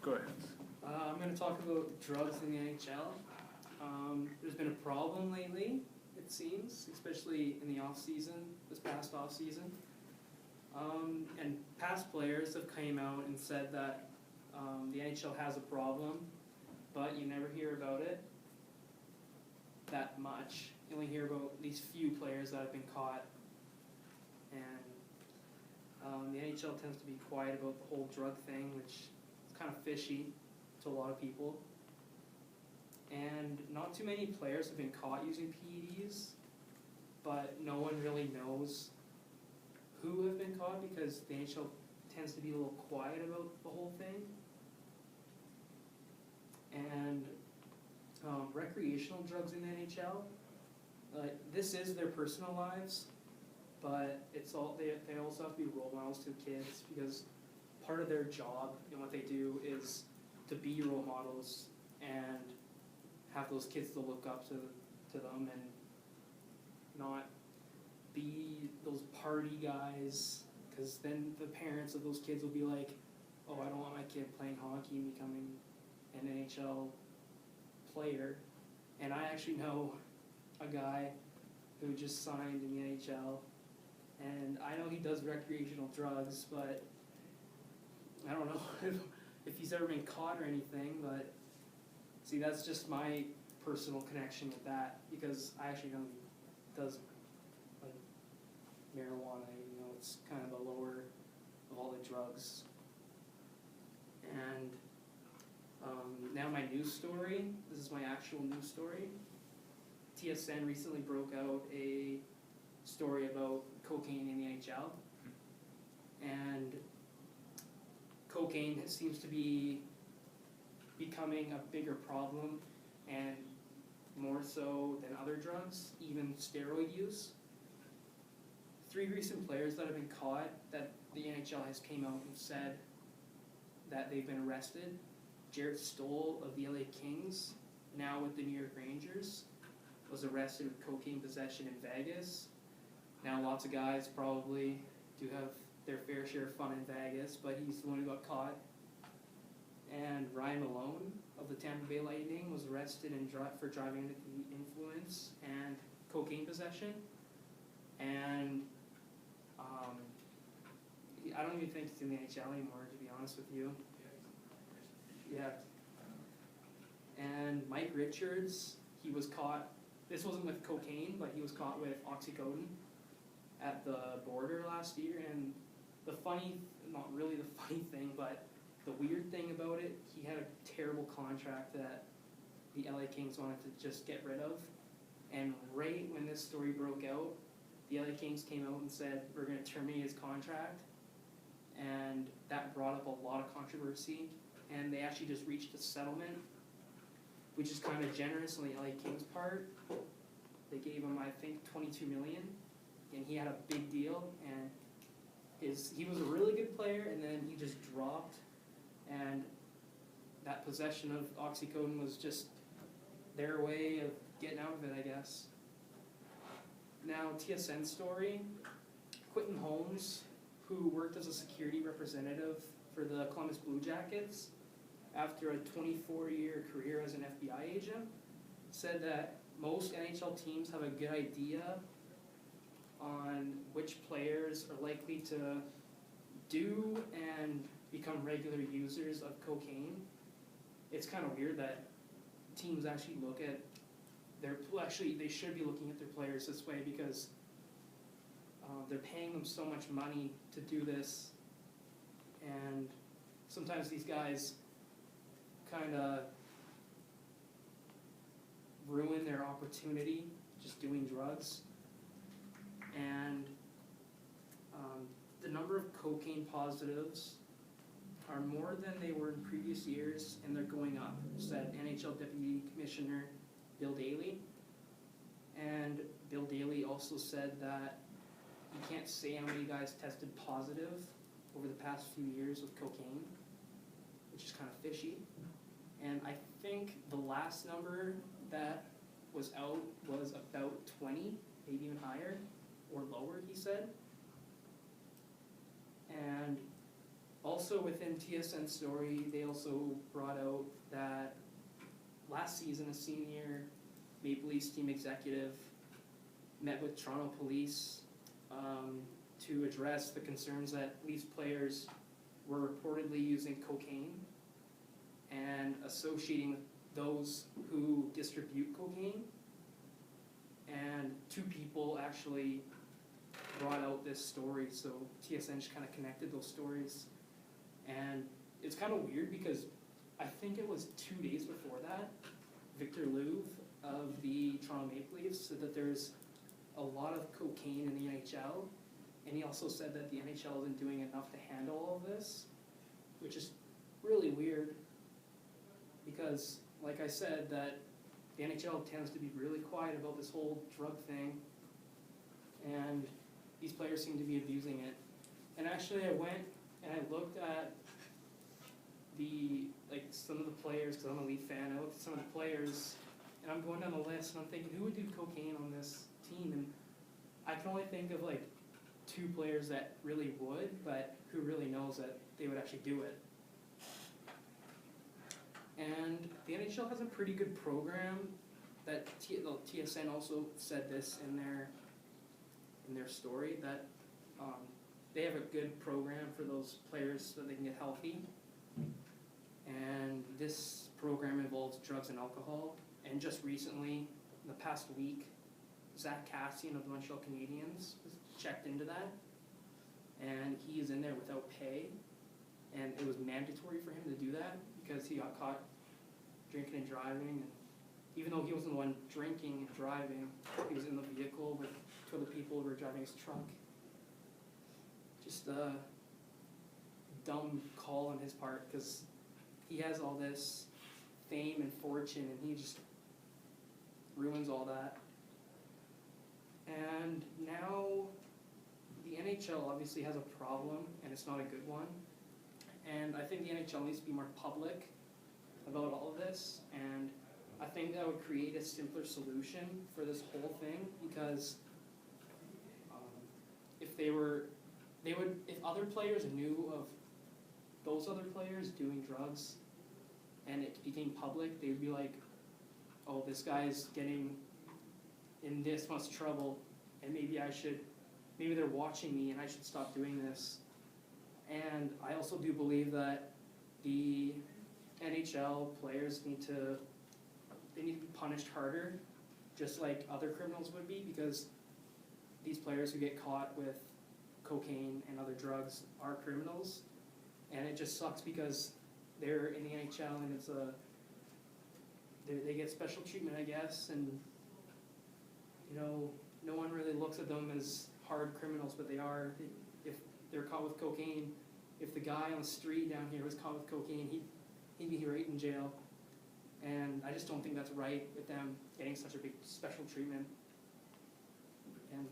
Go ahead. I'm going to talk about drugs in the NHL. There's been a problem lately, it seems, especially in the off-season, this past off-season. And past players have came out and said that the NHL has a problem, but you never hear about it that much. You only hear about these few players that have been caught. And the NHL tends to be quiet about the whole drug thing, which is kind of fishy to a lot of people. And not too many players have been caught using PEDs, but no one really knows who have been caught because the NHL tends to be a little quiet about the whole thing. And recreational drugs in the NHL, this is their personal lives, but it's all they also have to be role models to kids because part of their job and what they do is to be role models and have those kids to look up to them and not be those party guys, because then the parents of those kids will be like, oh, I don't want my kid playing hockey and becoming an NHL player. And I actually know a guy who just signed in the NHL, and I know he does recreational drugs, but I don't know if he's ever been caught or anything, but see, that's just my personal connection with that, because I actually know he does like marijuana, it's kind of the lower of all the drugs. And now my news story, this is my actual news story. TSN recently broke out a story about cocaine in the NHL, and cocaine seems to be becoming a bigger problem, and more so than other drugs, even steroid use. 3 recent players that have been caught that the NHL has came out and said that they've been arrested. Jared Stoll of the LA Kings, now with the New York Rangers, was arrested with cocaine possession in Vegas. Now lots of guys probably do have their fair share of fun in Vegas, but he's the one who got caught. And Ryan Malone of the Tampa Bay Lightning was arrested for driving under the influence and cocaine possession. And I don't even think he's in the NHL anymore, to be honest with you. Yeah. And Mike Richards, he was caught, this wasn't with cocaine, but he was caught with oxycodone at the border last year. And the funny, not really the funny thing, but the weird thing about it, he had a terrible contract that the LA Kings wanted to just get rid of. And right when this story broke out, the LA Kings came out and said, we're going to terminate his contract. And that brought up a lot of controversy. And they actually just reached a settlement, which is kind of generous on the LA Kings' part. They gave him, I think, $22 million. And he had a big deal. And he was a really good player, and then he just dropped. And that possession of oxycodone was just their way of getting out of it, I guess. Now, TSN story. Quentin Holmes, who worked as a security representative for the Columbus Blue Jackets after a 24-year career as an FBI agent, said that most NHL teams have a good idea on which players are likely to do and become regular users of cocaine. It's kind of weird that teams actually look at they should be looking at their players this way, because they're paying them so much money to do this, and sometimes these guys kind of ruin their opportunity just doing drugs. And the number of cocaine positives are more than they were in previous years, and they're going up, said NHL Deputy Commissioner Bill Daly. And Bill Daly also said that he can't say how many guys tested positive over the past few years with cocaine, which is kind of fishy. And I think the last number that was out was about 20, maybe even higher, or lower, he said. And Also within TSN story, they also brought out that last season a senior Maple Leafs team executive met with Toronto police to address the concerns that Leafs players were reportedly using cocaine and associating with those who distribute cocaine. And two people actually brought out this story, so TSN just kind of connected those stories. And it's kind of weird because I think it was 2 days before that, Victor Louvre of the Toronto Maple Leafs said that there's a lot of cocaine in the NHL, and he also said that the NHL isn't doing enough to handle all of this, which is really weird because, like I said, that the NHL tends to be really quiet about this whole drug thing, and these players seem to be abusing it. And actually I went and I looked at some of the players, because I'm a Leaf fan, I looked at some of the players, and I'm going down the list and I'm thinking, who would do cocaine on this team? And I can only think of like 2 players that really would, but who really knows that they would actually do it. And the NHL has a pretty good program that TSN also said this in their story, that they have a good program for those players so they can get healthy. And this program involves drugs and alcohol. And just recently, in the past week, Zach Cassian of the Montreal Canadiens was checked into that. And he is in there without pay. And it was mandatory for him to do that because he got caught drinking and driving. And even though he wasn't the one drinking and driving, he was in the vehicle with 2 other people who were driving his truck. Just a dumb call on his part because he has all this fame and fortune and he just ruins all that. And now the NHL obviously has a problem and it's not a good one. And I think the NHL needs to be more public about all of this, and I think that would create a simpler solution for this whole thing because if other players knew of those other players doing drugs and it became public, they'd be like, oh, this guy's getting in this much trouble and maybe they're watching me and I should stop doing this. And I also do believe that the NHL players need to be punished harder, just like other criminals would be, because these players who get caught with cocaine and other drugs are criminals, and it just sucks because they're in the NHL and they get special treatment, I guess, and no one really looks at them as hard criminals, but they are. If they're caught with cocaine, if the guy on the street down here was caught with cocaine, he'd be right in jail. And I just don't think that's right with them getting such a big special treatment. And